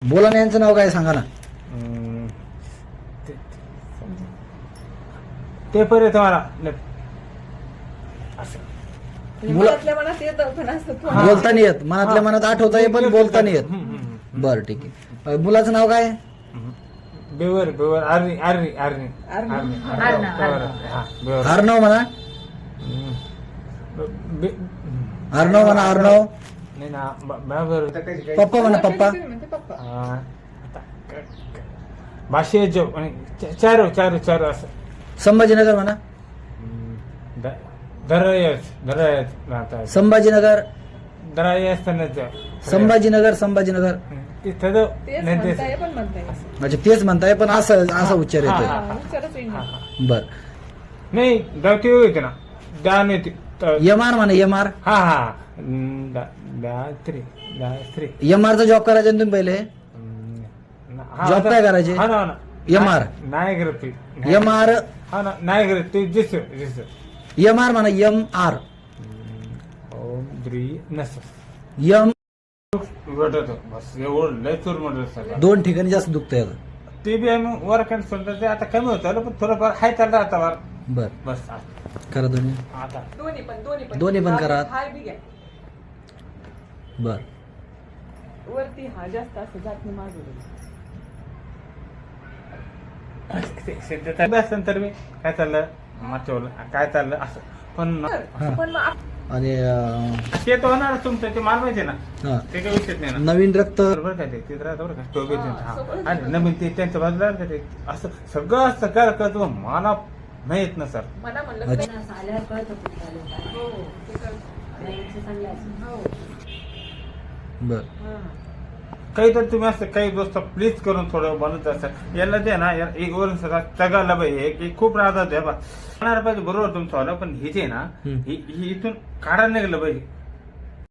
बोला ना, यांचं नाव काय सांगा ना. ते पर्यंत मला असं मनातल्या मनात येतं पण असं थोडं- बोलता नाही येत, मनातल्या मनात आठवता येत पण बोलता नाही येत. बरं ठीक आहे. मुलाचं नाव काय? बेवर बेवर आर्नी आर्नी आर्नी आर्नी. आर्नी हा बेवर अर्णव म्हणा, बे- अर्णव म्हणा, अर्णव. नाही ना बेवर पप्पा म्हणा, पप्पा. तुम्ही म्हणते पप्पा. भाषे जो चारो चारो चारो असं संभाजीनगर म्हणा, धरायच राहतात संभाजीनगर, धरायच संभाजीनगर, संभाजीनगर. तिथं तेच नाही ते म्हणताय पण म्हणताय असं. म्हणजे तेच म्हणताय पण असं असं उच्चार येतोय. हा, उच्चारच येईना. बर. नाही गावठी येते ना दान येते यमार म्हणा, यमार. हा हा दात्री यमारचा जॉब करायचा ना तुम्ही पहिले. जॉब काय करायचे? हा ना यमार. नाही करत ती यमार, हा ना नाही करत ते जिस यमार म्हणा, यम आर, ओम द्री नस यम. भेटत बस एवढं लय चोर म्हणत दोन ठिकाणी जास्त दुखतंय आता. ते बी आम्ही वर कॅन्सल ते आता कमी होतं पण थोडंफार हाय चाललं आता वर बर, बस करा तुम्ही. आता दोन्ही पण करा. हाय बी घ्या. बर. वरती हा जास्त असं जात नाही मागं. तर मी काय चाललं मागच्या काय चाललं असं पण पण मग आप- आणि ते तर होणार तुमचं ते माल माहिती ना हा, ते काही विषय नाही ना नवीन रक्त. बरोबर काय ते तिथं राहतं बरं का टोबे सगळं आणि नवीन ते त्यांच्या बाजूला राहतं ते असं सगळं असं काय कळतं मला माहित ना सर मला म्हणलं अच्छा. नाही. आल्यावर कळत होतं चालेल हो, ते कळतं. चांगलं असेल. हो. बर. हा. काहीतरी तुम्ही असं काही गोष्ट प्लीज करून थोडं बनवत असं याला दे ना एक वरून सगळं चगायला पाहिजे की खूप राहतात पाहिजे बरोबर तुमचं वाला पण हिचे ना हम्म. ही इथून काढायला निघलं पाहिजे